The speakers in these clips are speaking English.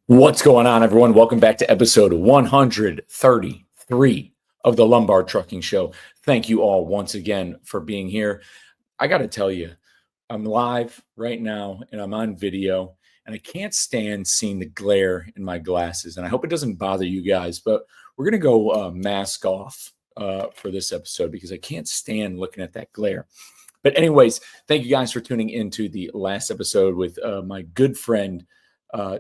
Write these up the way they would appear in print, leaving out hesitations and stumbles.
What's going on, everyone? Welcome back to episode 133 of the Lombard Trucking Show. Thank you all once again for being here. I got to tell you, I'm live right now and I'm on video, and I can't stand seeing the glare in my glasses. And I hope it doesn't bother you guys, but we're going to go mask off for this episode because I can't stand looking at that glare. But anyways, thank you guys for tuning into the last episode with my good friend,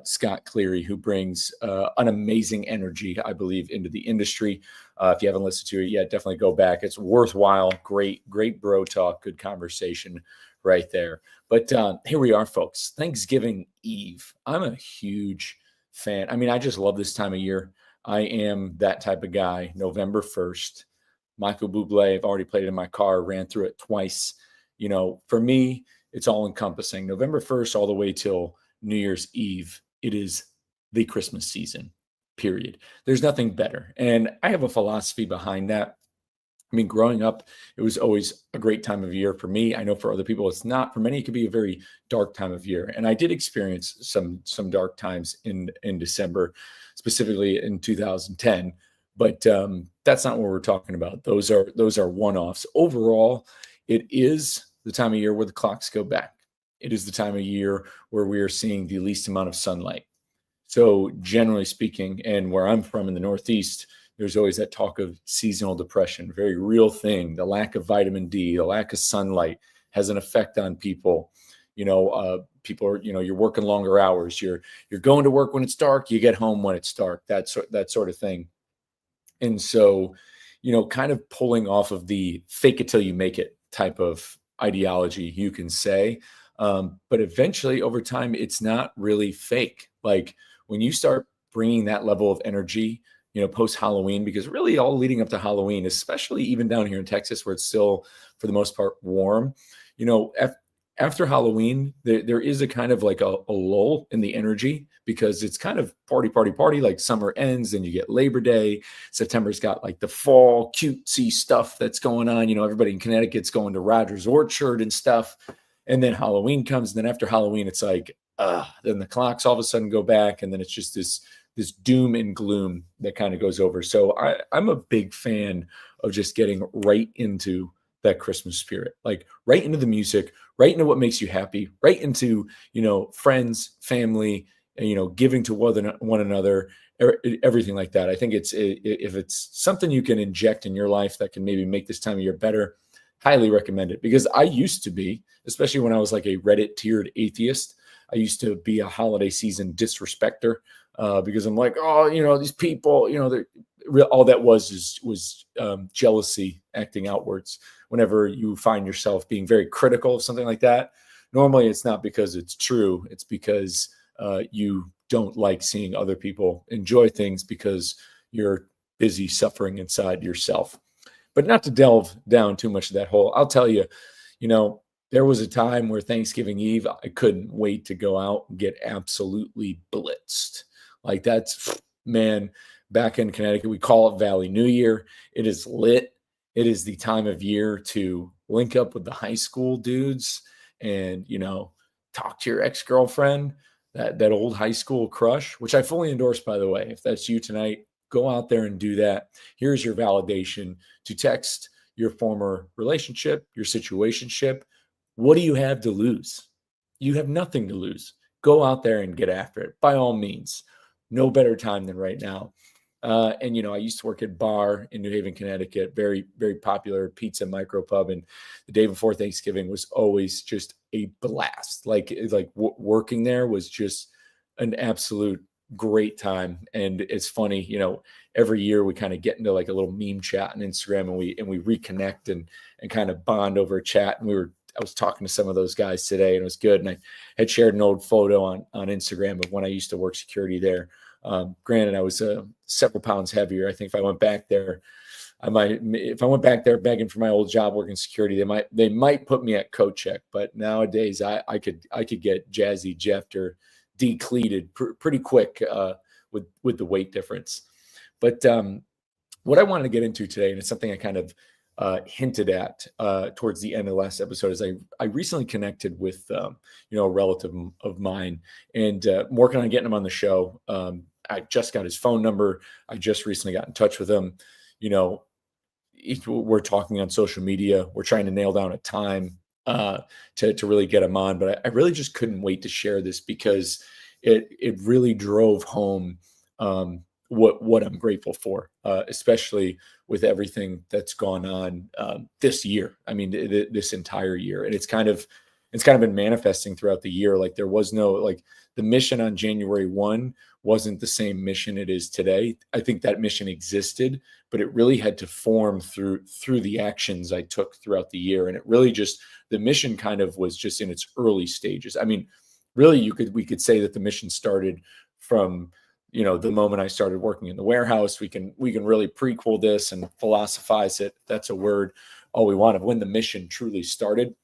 Scott Cleary, who brings an amazing energy, I believe, into the industry. If you haven't listened to it yet, definitely go back. It's worthwhile. Great bro talk, good conversation right there. But here we are, folks. Thanksgiving Eve. I'm a huge fan. I mean, I just love this time of year. I am that type of guy. November 1st, Michael Bublé. I've already played it in my car, ran through it twice. You know, for me, it's all encompassing. November 1st all the way till New Year's Eve, it is the Christmas season, period. There's nothing better. And I have a philosophy behind that. I mean, growing up, it was always a great time of year for me. I know for other people, it's not. For many, it could be a very dark time of year. And I did experience some dark times in December, specifically in 2010. But that's not what we're talking about. Those are one-offs. Overall, it is the time of year where the clocks go back. It is the time of year where we are seeing the least amount of sunlight. So generally speaking, and where I'm from in the Northeast, there's always that talk of seasonal depression, very real thing. The lack of vitamin D, the lack of sunlight has an effect on people. People are, you're working longer hours. You're going to work when it's dark. You get home when it's dark. That sort of thing. And so, kind of pulling off of the fake it till you make it type of ideology, you can say. But eventually, over time, it's not really fake. Like when you start bringing that level of energy, post Halloween, because really all leading up to Halloween, especially even down here in Texas, where it's still, for the most part, warm, after Halloween, there is a kind of like a lull in the energy because it's kind of party, like summer ends and you get Labor Day. September's got like the fall cutesy stuff that's going on. Everybody in Connecticut's going to Rogers Orchard and stuff. And then Halloween comes. And then after Halloween, it's like, then the clocks all of a sudden go back. And then it's just this doom and gloom that kind of goes over. So I'm a big fan of just getting right into that Christmas spirit, like right into the music, right into what makes you happy, right into, friends, family, and, giving to one another, everything like that. I think if it's something you can inject in your life that can maybe make this time of year better, highly recommend it. Because I used to be, especially when I was like a Reddit tiered atheist, I used to be a holiday season disrespecter because I'm like, these people, all that was jealousy acting outwards. Whenever you find yourself being very critical of something like that, normally it's not because it's true. It's because you don't like seeing other people enjoy things because you're busy suffering inside yourself. But not to delve down too much of that hole, I'll tell you, there was a time where Thanksgiving Eve, I couldn't wait to go out and get absolutely blitzed. Like that's, man, back in Connecticut, we call it Valley New Year. It is lit. It is the time of year to link up with the high school dudes and, talk to your ex-girlfriend, that old high school crush, which I fully endorse, by the way. If that's you tonight, go out there and do that. Here's your validation to text your former relationship, your situationship. What do you have to lose? You have nothing to lose. Go out there and get after it. By all means, no better time than right now. And I used to work at Bar in New Haven, Connecticut, very, very popular pizza micropub. And the day before Thanksgiving was always just a blast. Like working there was just an absolute great time. And it's funny, every year we kind of get into like a little meme chat on Instagram and we reconnect and kind of bond over a chat. And I was talking to some of those guys today and it was good. And I had shared an old photo on Instagram of when I used to work security there. Granted, I was several pounds heavier. I think if I went back there begging for my old job working security, they might put me at coat check. But nowadays I could get Jazzy Jeffed or decleated pretty quick with the weight difference. But what I wanted to get into today, and it's something I kind of hinted at towards the end of the last episode is I recently connected with a relative of mine, and I'm working on getting him on the show. I just got his phone number. I just recently got in touch with him. You know, we're talking on social media. We're trying to nail down a time to really get him on, but I really just couldn't wait to share this because it really drove home what I'm grateful for, especially with everything that's gone on this year. I mean, this entire year, and it's kind of been manifesting throughout the year. Like there was no like the mission on January 1 wasn't the same mission it is today. I think that mission existed, but it really had to form through the actions I took throughout the year, and it really just the mission kind of was just in its early stages. I mean, really, we could say that the mission started from the moment I started working in the warehouse. We can really prequel this and philosophize it. That's a word all we want of when the mission truly started,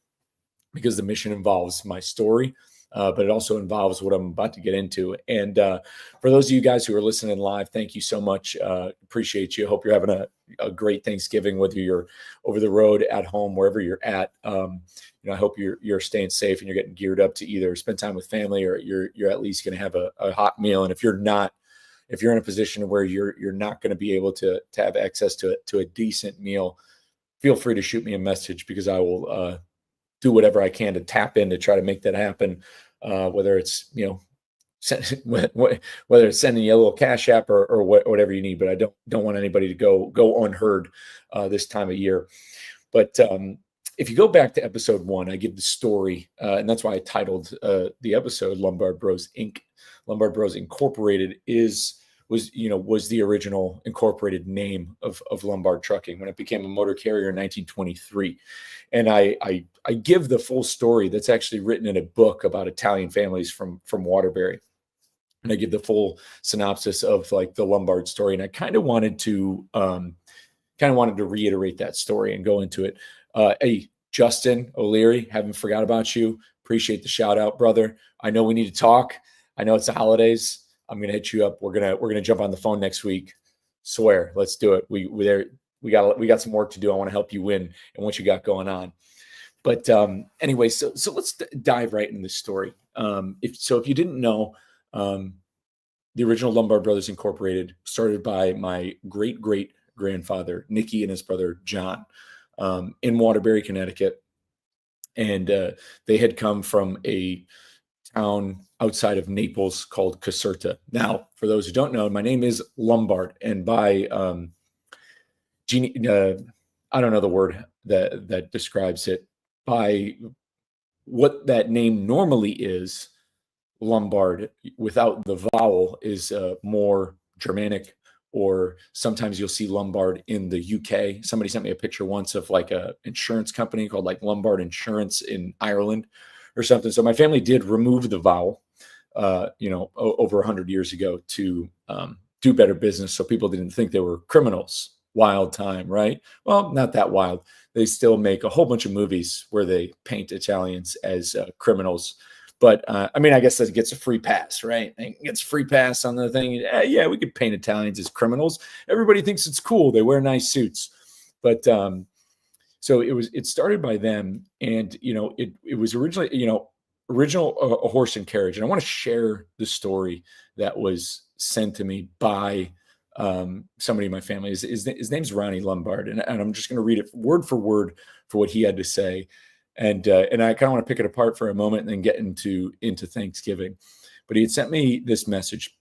because the mission involves my story, but it also involves what I'm about to get into. And for those of you guys who are listening live, thank you so much. Appreciate you. Hope you're having a great Thanksgiving, whether you're over the road, at home, wherever you're at. I hope you're staying safe and you're getting geared up to either spend time with family or you're at least going to have a hot meal. And if you're in a position where you're not going to be able to have access to a decent meal, feel free to shoot me a message, because I will do whatever I can to tap in to try to make that happen. Whether it's whether it's sending you a little cash app or whatever you need, but I don't want anybody to go unheard this time of year. But if you go back to episode 1, I give the story, and that's why I titled the episode "Lombard Bros Inc." Lombard Bros Incorporated was the original incorporated name of Lombard Trucking when it became a motor carrier in 1923. And I give the full story that's actually written in a book about Italian families from Waterbury. And I give the full synopsis of like the Lombard story. And I kind of wanted to reiterate that story and go into it. Hey, Justin O'Leary, haven't forgot about you. Appreciate the shout out, brother. I know we need to talk. I know it's the holidays. I'm gonna hit you up. We're gonna jump on the phone next week. Swear, let's do it. We got some work to do. I want to help you win and what you got going on. But anyway, so let's dive right into the story. If you didn't know, the original Lombard Brothers Incorporated started by my great grandfather Nicky and his brother John in Waterbury, Connecticut, and they had come from a town outside of Naples called Caserta. Now, for those who don't know, my name is Lombard, and by I don't know the word that describes it. By what that name normally is, Lombard without the vowel is more Germanic, or sometimes you'll see Lombard in the UK. Somebody sent me a picture once of like a insurance company called like Lombard Insurance in Ireland or something. So my family did remove the vowel, over 100 years ago to do better business, so people didn't think they were criminals. Wild time, right? Well, not that wild. They still make a whole bunch of movies where they paint Italians as criminals. But I mean, I guess that gets a free pass, right? It gets a free pass on the thing. Yeah, we could paint Italians as criminals. Everybody thinks it's cool. They wear nice suits. But so it started by them, and it was originally a horse and carriage. And I want to share the story that was sent to me by somebody in my family. His name's Ronnie Lombard, and I'm just going to read it word for word for what he had to say. And I kind of want to pick it apart for a moment and then get into Thanksgiving. But he had sent me this message.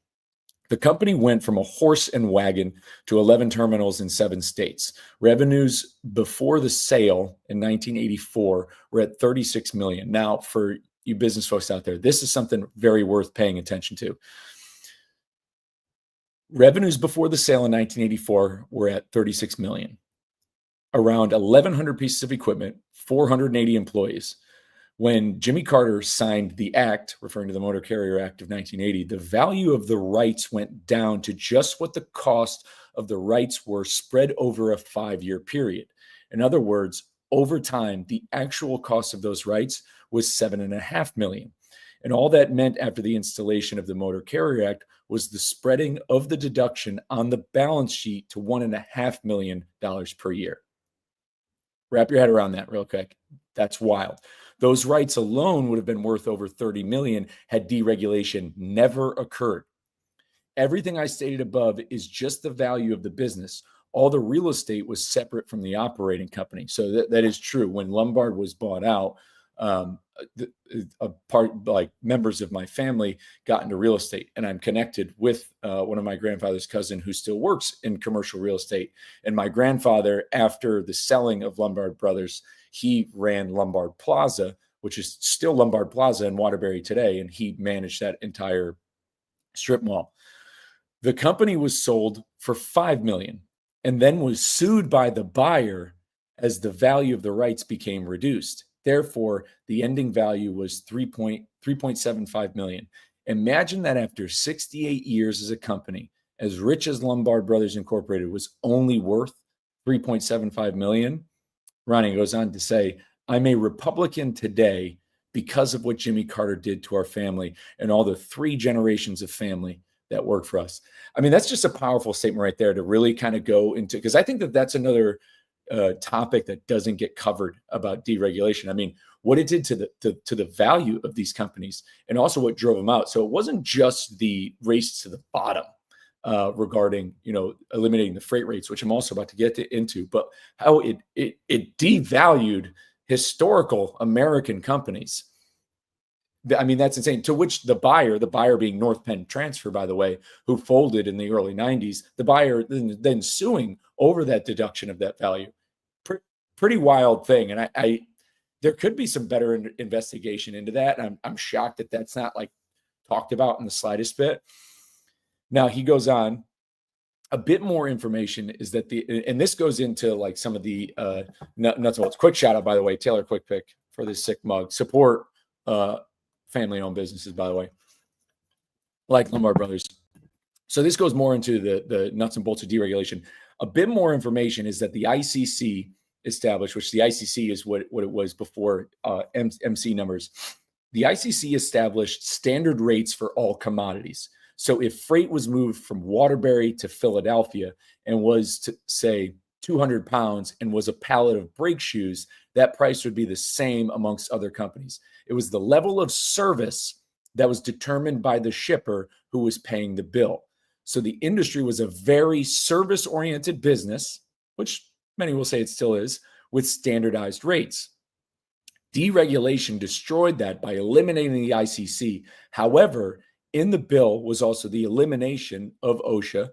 The company went from a horse and wagon to 11 terminals in 7 states. Revenues before the sale in 1984 were at $36 million. Now, for you business folks out there, this is something very worth paying attention to. Revenues before the sale in 1984 were at $36 million. Around 1,100 pieces of equipment, 480 employees. When Jimmy Carter signed the act, referring to the Motor Carrier Act of 1980, the value of the rights went down to just what the cost of the rights were spread over a 5-year period. In other words, over time, the actual cost of those rights was $7.5 million. And all that meant after the installation of the Motor Carrier Act was the spreading of the deduction on the balance sheet to $1.5 million per year. Wrap your head around that real quick. That's wild. Those rights alone would have been worth over 30 million had deregulation never occurred. Everything I stated above is just the value of the business. All the real estate was separate from the operating company. So that is true. When Lombard was bought out, a part like members of my family got into real estate, and I'm connected with one of my grandfather's cousin who still works in commercial real estate. And my grandfather, after the selling of Lombard Brothers, he ran Lombard Plaza, which is still Lombard Plaza in Waterbury today, and he managed that entire strip mall. The company was sold for $5 million and then was sued by the buyer as the value of the rights became reduced. Therefore, the ending value was $3.75 million. Imagine that after 68 years as a company, as rich as Lombard Brothers Incorporated was only worth $3.75 million. Ronnie goes on to say, I'm a Republican today because of what Jimmy Carter did to our family and all the 3 generations of family that worked for us. I mean, that's just a powerful statement right there to really kind of go into, because I think that that's another topic that doesn't get covered about deregulation. I mean, what it did to the value of these companies and also what drove them out. So it wasn't just the race to the bottom regarding, eliminating the freight rates, which I'm also about to get into, but how it devalued historical American companies. I mean, that's insane. To which the buyer being North Penn Transfer, by the way, who folded in the early 90s, the buyer then suing over that deduction of that value. Pretty wild thing. And I there could be some better investigation into that. And I'm shocked that that's not like talked about in the slightest bit. Now he goes on. A bit more information is that and this goes into like some of the nuts and bolts. Quick shout out, by the way, Taylor Quick Pick for this sick mug. Support family-owned businesses, by the way, like Lombard Brothers. So this goes more into the nuts and bolts of deregulation. A bit more information is that the ICC established, which the ICC is what it was before MC numbers. The ICC established standard rates for all commodities. So if freight was moved from Waterbury to Philadelphia and was to say 200 pounds and was a pallet of brake shoes, that price would be the same amongst other companies. It was the level of service that was determined by the shipper who was paying the bill. So the industry was a very service-oriented business, which many will say it still is, with standardized rates. Deregulation destroyed that by eliminating the ICC. However, in the bill was also the elimination of OSHA.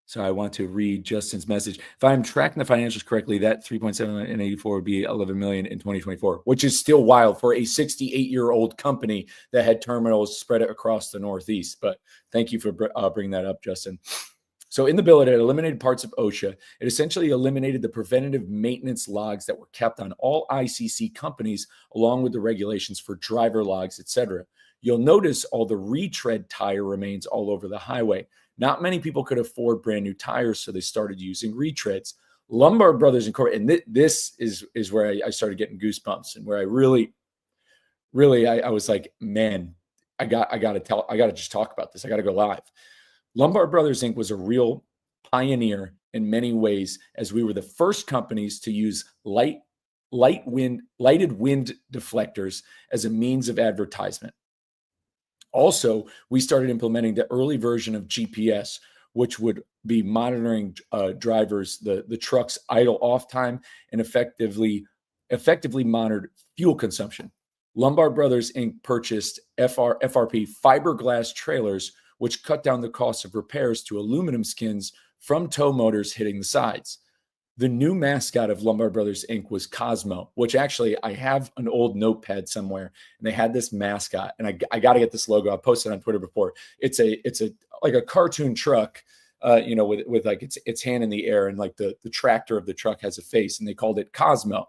So I want to read Justin's message. If I'm tracking the financials correctly, that 3.7 in 84 would be 11 million in 2024, which is still wild for a 68-year-old company that had terminals spread across the Northeast. But thank you for bringing that up, Justin. So in the bill, it had eliminated parts of OSHA. It essentially eliminated the preventative maintenance logs that were kept on all ICC companies, along with the regulations for driver logs, etc. You'll notice all the retread tire remains all over the highway. Not many people could afford brand new tires, so they started using retreads. Lombard Brothers Incorporated, and this is where I started getting goosebumps, and where I really I was like, man, I got to just talk about this. I got to go live. Lombard Brothers Inc. was a real pioneer in many ways, as we were the first companies to use lighted wind deflectors as a means of advertisement. Also, we started implementing the early version of GPS, which would be monitoring drivers, the truck's idle off time, and effectively monitored fuel consumption. Lombard Brothers Inc. purchased FRP fiberglass trailers, which cut down the cost of repairs to aluminum skins from tow motors hitting the sides. The new mascot of Lombard Brothers Inc. was Cosmo, which actually I have an old notepad somewhere, and they had this mascot, and I got to get this logo. I posted on Twitter before. It's a like a cartoon truck, with like its hand in the air, and like the tractor of the truck has a face, and they called it Cosmo.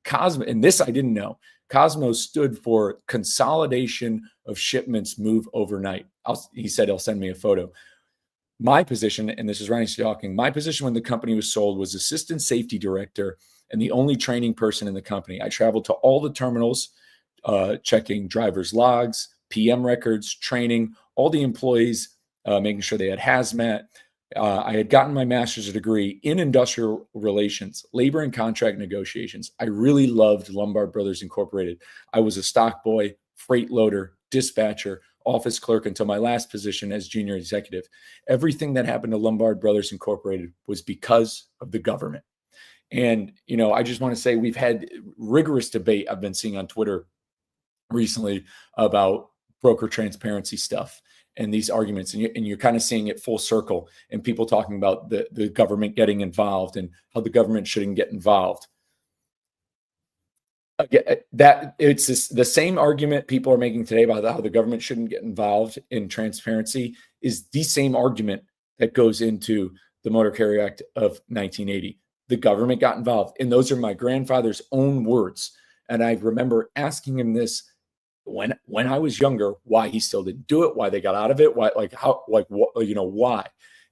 Cosmo, and this I didn't know. Cosmo stood for Consolidation of Shipments Move Overnight. He said he'll send me a photo. My position, and this is Ronnie talking, my position when the company was sold was assistant safety director and the only training person in the company. I traveled to all the terminals, checking drivers' logs, PM records, training, all the employees, making sure they had hazmat, I had gotten my master's degree in industrial relations, labor and contract negotiations. I really loved Lombard Brothers Incorporated. I was a stock boy, freight loader, dispatcher, office clerk until my last position as junior executive. Everything that happened to Lombard Brothers Incorporated was because of the government. And, I just want to say we've had rigorous debate I've been seeing on Twitter recently about broker transparency stuff and these arguments. And you're kind of seeing it full circle and people talking about the government getting involved and how the government shouldn't get involved. Again, that it's the same argument people are making today about how the government shouldn't get involved in transparency is the same argument that goes into the Motor Carrier Act of 1980. The government got involved. And those are my grandfather's own words. And I remember asking him this when I was younger, why he still didn't do it, why they got out of it, why, like how, like what, why.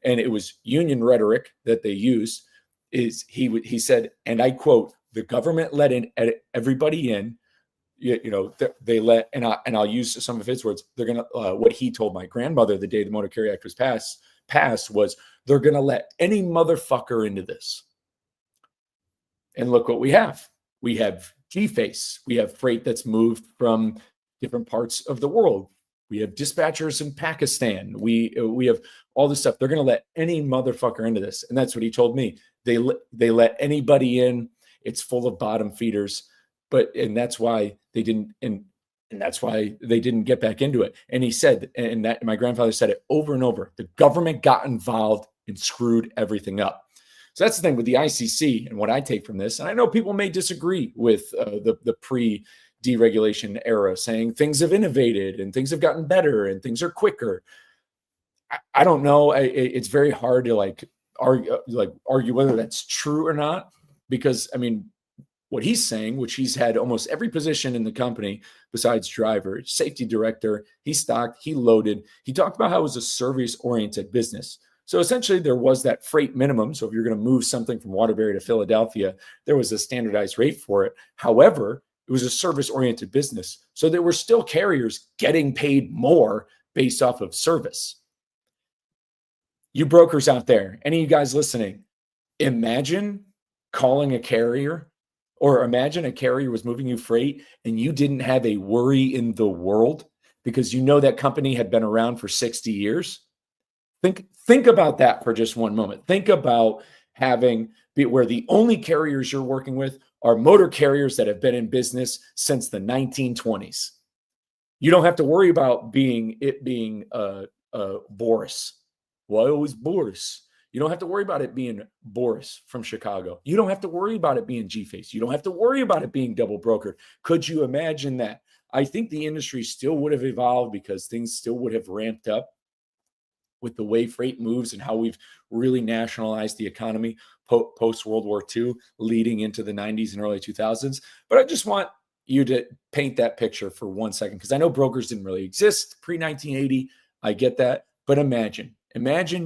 And it was union rhetoric that they used. He said, and I quote, the government let in everybody in, they let, and I'll use some of his words. They're gonna what he told my grandmother the day the Motor Carrier Act was passed was they're gonna let any motherfucker into this. And look what we have. We have G-Face. We have freight that's moved from different parts of the world. We have dispatchers in Pakistan. We have all this stuff. They're gonna let any motherfucker into this, and that's what he told me. They let anybody in. It's full of bottom feeders, and that's why they didn't, and that's why they didn't get back into it. And he said, and that my grandfather said it over and over, the government got involved and screwed everything up. So that's the thing with the ICC and what I take from this. And I know people may disagree with the pre-deregulation era, saying things have innovated and things have gotten better and things are quicker. I don't know. It's very hard to argue whether that's true or not. Because, I mean, what he's saying, which he's had almost every position in the company besides driver, safety director, he stocked, he loaded. He talked about how it was a service-oriented business. So essentially, there was that freight minimum. So if you're going to move something from Waterbury to Philadelphia, there was a standardized rate for it. However, it was a service-oriented business. So there were still carriers getting paid more based off of service. You brokers out there, any of you guys listening, imagine calling a carrier, or imagine a carrier was moving you freight and you didn't have a worry in the world because you know that company had been around for 60 years. Think about that for just one moment. Think about where the only carriers you're working with are motor carriers that have been in business since the 1920s. You don't have to worry about being Boris. Why always Boris? You don't have to worry about it being Boris from Chicago. You don't have to worry about it being G-Face. You don't have to worry about it being double brokered. Could you imagine that? I think the industry still would have evolved because things still would have ramped up with the way freight moves and how we've really nationalized the economy post-World War II, leading into the 90s and early 2000s. But I just want you to paint that picture for 1 second, because I know brokers didn't really exist pre-1980. I get that. But imagine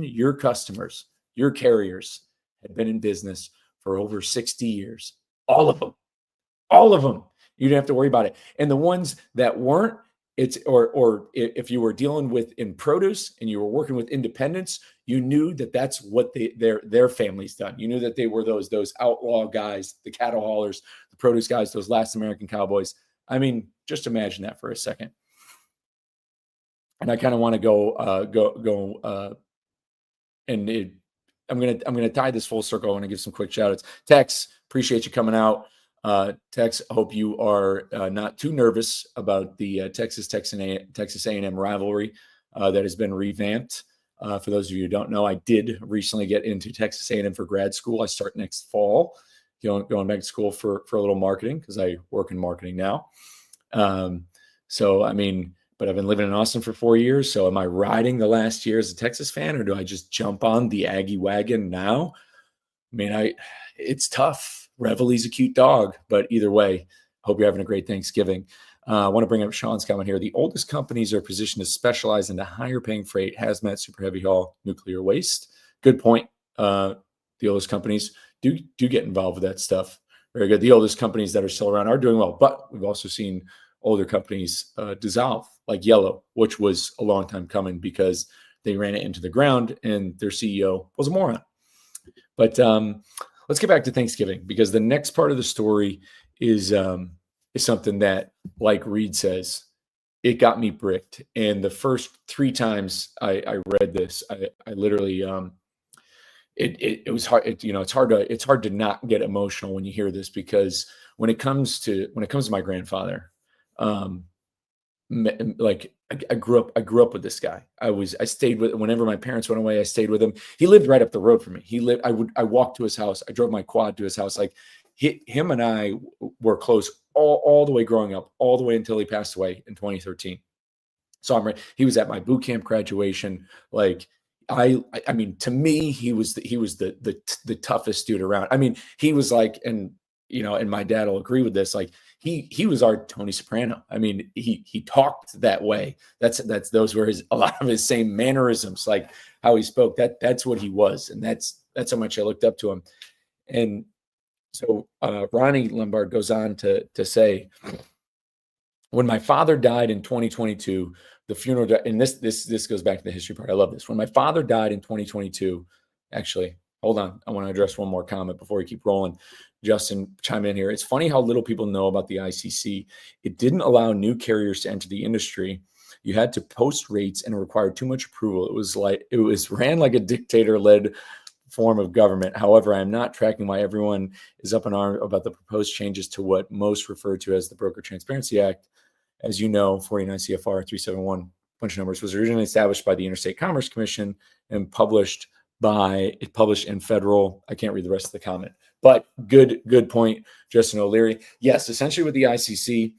your customers, your carriers had been in business for over 60 years. All of them. You didn't have to worry about it. And the ones that weren't, or if you were dealing with in produce and you were working with independents, you knew that that's what their family's done. You knew that they were those outlaw guys, the cattle haulers, the produce guys, those last American cowboys. I mean, just imagine that for a second. And I kind of want to go I'm gonna tie this full circle. I want to give some quick shout outs. Tex, appreciate you coming out. Tex, I hope you are not too nervous about the Texas A&M rivalry that has been revamped. For those of you who don't know, I did recently get into Texas A&M for grad school. I start next fall, going back to school for a little marketing because I work in marketing now. So I mean. But I've been living in Austin for 4 years. So am I riding the last year as a Texas fan, or do I just jump on the Aggie wagon now? I mean, it's tough. Reveille's a cute dog, but either way, hope you're having a great Thanksgiving. I want to bring up Sean's comment here. The oldest companies are positioned to specialize into higher paying freight, hazmat, super heavy haul, nuclear waste. Good point. The oldest companies do get involved with that stuff. Very good. The oldest companies that are still around are doing well, but we've also seen older companies dissolve, like Yellow, which was a long time coming because they ran it into the ground, and their CEO was a moron. But let's get back to Thanksgiving, because the next part of the story is something that, like Reed says, it got me bricked. And the first 3 times I read this, I literally it was hard. It's hard to not get emotional when you hear this, because when it comes to my grandfather, um, like I grew up with this guy. I stayed with, whenever my parents went away, I stayed with him. He lived right up the road from me. I walked to his house. I drove my quad to his house. Like him and I were close all the way growing up, all the way until he passed away in 2013. So he was at my boot camp graduation. Like I mean, to me, he was the toughest dude around. I mean, he was like, and my dad will agree with this. Like he was our Tony Soprano. I mean, he talked that way. Those were a lot of his same mannerisms, like how he spoke. That's what he was, and that's how much I looked up to him. And so Ronnie Lombard goes on to say, when my father died in 2022, the funeral, and this goes back to the history part. I love this. When my father died in 2022, actually, hold on. I want to address one more comment before we keep rolling. Justin, chime in here. It's funny how little people know about the ICC. It didn't allow new carriers to enter the industry. You had to post rates, and it required too much approval. It was ran like a dictator-led form of government. However, I am not tracking why everyone is up in arms about the proposed changes to what most refer to as the Broker Transparency Act. As you know, 49 CFR 371, bunch of numbers, was originally established by the Interstate Commerce Commission and published in federal. I can't read the rest of the comment, but good point, Justin O'Leary. Yes, essentially with the ICC,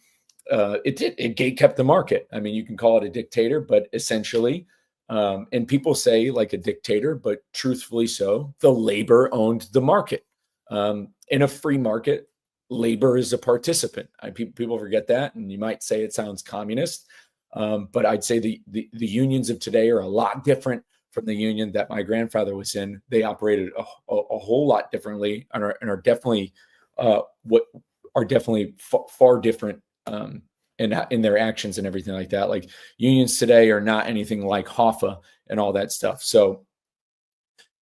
it gate kept the market. I mean, you can call it a dictator, but essentially, and people say like a dictator, but truthfully so, the labor owned the market. In a free market, labor is a participant. People forget that, and you might say it sounds communist, but I'd say the unions of today are a lot different from the union that my grandfather was in. They operated a whole lot differently, and are definitely far different in their actions and everything like that. Like unions today are not anything like Hoffa and all that stuff. So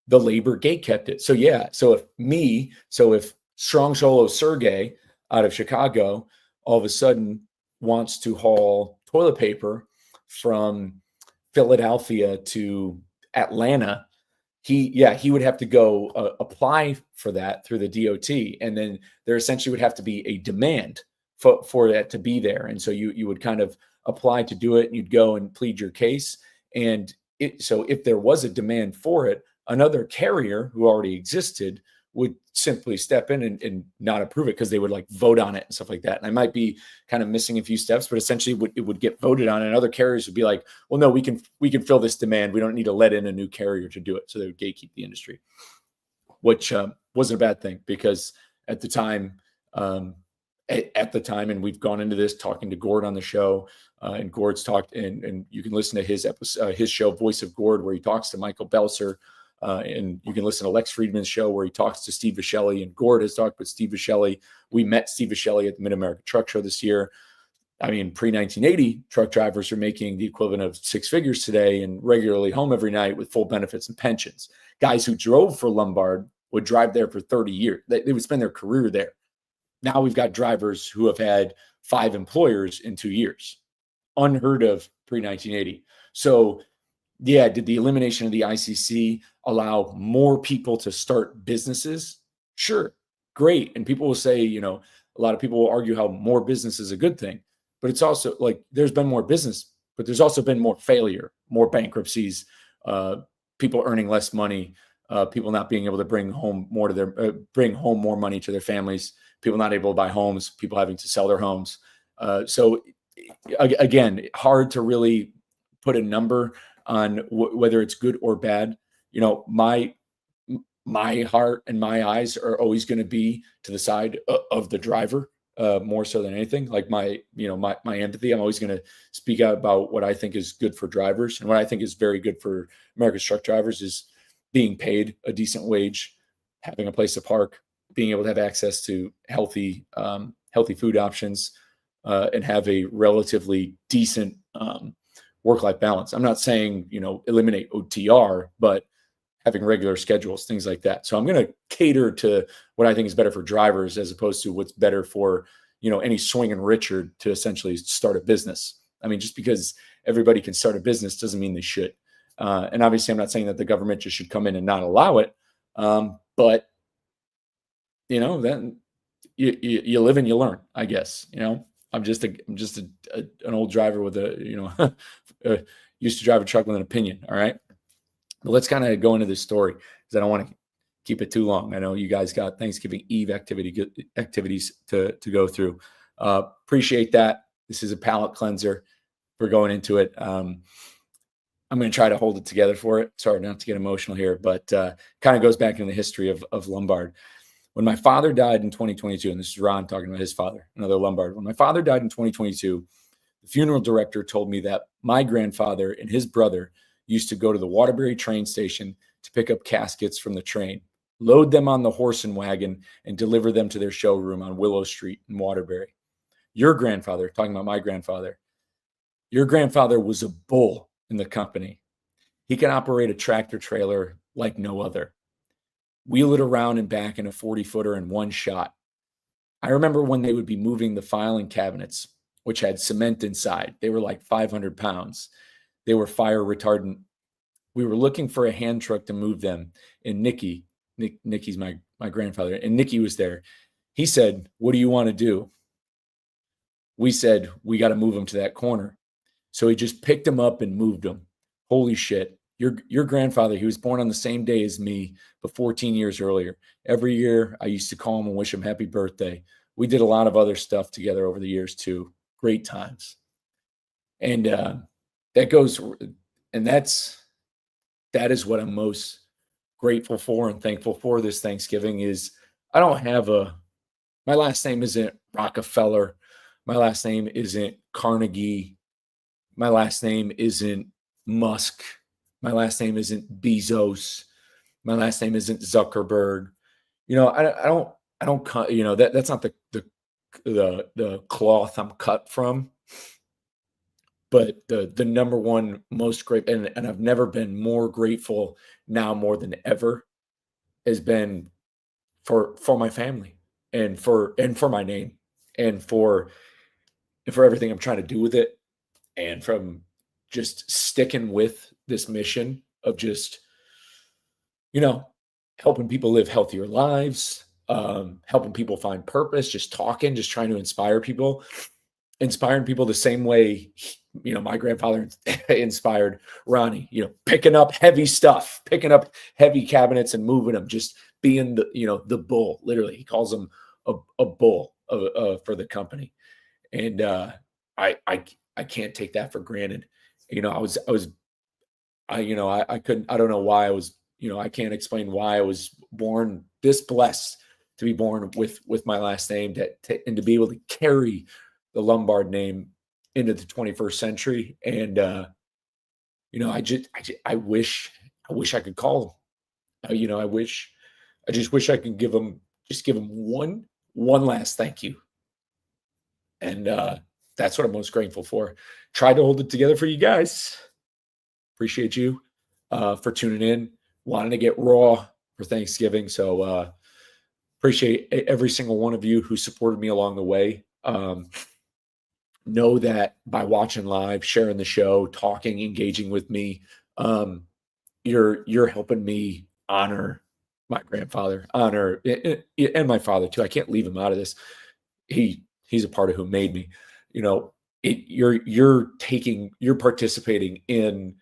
the labor gate kept it. So yeah. So if Strong Solo Sergey out of Chicago all of a sudden wants to haul toilet paper from Philadelphia to Atlanta, he would have to go apply for that through the DOT, and then there essentially would have to be a demand for that to be there. And so you would kind of apply to do it, and you'd go and plead your case. And so if there was a demand for it, another carrier who already existed would simply step in and not approve it, because they would like vote on it and stuff like that. And I might be kind of missing a few steps, but essentially it would get voted on, and other carriers would be like, well, no, we can fill this demand. We don't need to let in a new carrier to do it. So they would gatekeep the industry, which wasn't a bad thing, because at the time, and we've gone into this talking to Gord on the show, and Gord's talked, and you can listen to his episode, his show, Voice of Gord, where he talks to Michael Belser. And you can listen to Lex Friedman's show where he talks to Steve Viscelli, and Gord has talked with Steve Viscelli. We met Steve Viscelli at the Mid-America Truck Show this year. I mean, pre-1980, truck drivers are making the equivalent of 6 figures today and regularly home every night with full benefits and pensions. Guys who drove for Lombard would drive there for 30 years. They would spend their career there. Now we've got drivers who have had 5 employers in 2 years. Unheard of pre-1980. So yeah, did the elimination of the ICC allow more people to start businesses? Sure, great. And people will say, a lot of people will argue how more business is a good thing, but it's also like there's been more business, but there's also been more failure, more bankruptcies, people earning less money, people not being able to bring home more money to their families, people not able to buy homes, people having to sell their homes. So again, hard to really put a number on whether it's good or bad. My heart and my eyes are always going to be to the side of the driver, more so than anything. Like my empathy, I'm always going to speak out about what I think is good for drivers, and what I think is very good for America's truck drivers is being paid a decent wage, having a place to park, being able to have access to healthy food options, and have a relatively decent work-life balance. I'm not saying, eliminate OTR, but having regular schedules, things like that. So I'm going to cater to what I think is better for drivers as opposed to what's better for, any swinging Richard to essentially start a business. I mean, just because everybody can start a business doesn't mean they should. And obviously I'm not saying that the government just should come in and not allow it. But then you live and you learn, I guess. I'm just an old driver with used to drive a truck with an opinion. All right. But let's kind of go into this story because I don't want to keep it too long. I know you guys got Thanksgiving Eve activities to go through. Appreciate that. This is a palate cleanser. We're going into it. I'm going to try to hold it together for it. Sorry not to get emotional here, but kind of goes back in the history of Lombard. When my father died in 2022, and this is Ron talking about his father, another Lombard. When my father died in 2022, the funeral director told me that my grandfather and his brother used to go to the Waterbury train station to pick up caskets from the train, load them on the horse and wagon, and deliver them to their showroom on Willow Street in Waterbury. Your grandfather, talking about my grandfather, your grandfather was a bull in the company. He can operate a tractor trailer like no other. Wheel it around and back in a 40-footer in one shot. I remember when they would be moving the filing cabinets, which had cement inside. They were like 500 pounds. They were fire retardant. We were looking for a hand truck to move them. And Nicky's my grandfather, and Nicky was there. He said, "What do you want to do?" We said, "We got to move them to that corner." So he just picked them up and moved them. Holy shit. Your grandfather, he was born on the same day as me, but 14 years earlier. Every year, I used to call him and wish him happy birthday. We did a lot of other stuff together over the years, too. Great times. And that is what I'm most grateful for and thankful for this Thanksgiving is I don't have my last name isn't Rockefeller. My last name isn't Carnegie. My last name isn't Musk. My last name isn't Bezos. My last name isn't Zuckerberg. I don't cut, that's not the cloth I'm cut from. But the number one most great, and I've never been more grateful now more than ever, has been for my family and for my name and for everything I'm trying to do with it, and from just sticking with this mission of just helping people live healthier lives, helping people find purpose, just talking, just trying to inspiring people the same way my grandfather inspired Ronnie, picking up heavy stuff, picking up heavy cabinets and moving them, just being the bull. Literally, he calls him a bull for the company. And I can't take that for granted. I couldn't, I don't know why I was, I can't explain why I was born this blessed to be born with my last name and to be able to carry the Lombard name into the 21st century. And, I wish I could call him. I just wish I could give him one last thank you. And that's what I'm most grateful for. Try to hold it together for you guys. Appreciate you for tuning in. Wanted to get raw for Thanksgiving. So appreciate every single one of you who supported me along the way. Know that by watching live, sharing the show, talking, engaging with me, you're helping me honor my grandfather, and my father too. I can't leave him out of this. He's a part of who made me. You're participating in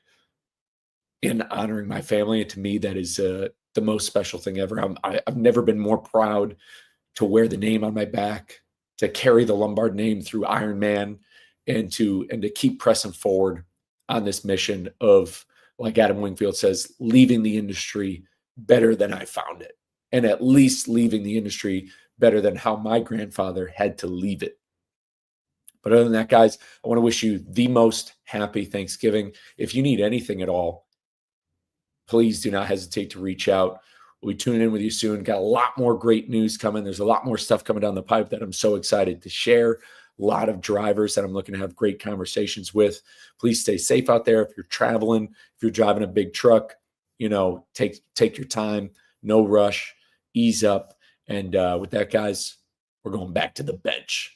honoring my family, and to me, that is the most special thing ever. I've never been more proud to wear the name on my back, to carry the Lombard name through Ironman, and to keep pressing forward on this mission of, like Adam Wingfield says, leaving the industry better than I found it, and at least leaving the industry better than how my grandfather had to leave it. But other than that, guys, I want to wish you the most happy Thanksgiving. If you need anything at all, please do not hesitate to reach out. We'll be tuning in with you soon. Got a lot more great news coming. There's a lot more stuff coming down the pipe that I'm so excited to share. a lot of drivers that I'm looking to have great conversations with. Please stay safe out there. If you're traveling, if you're driving a big truck, take your time, no rush, ease up. And with that, guys, we're going back to the bench.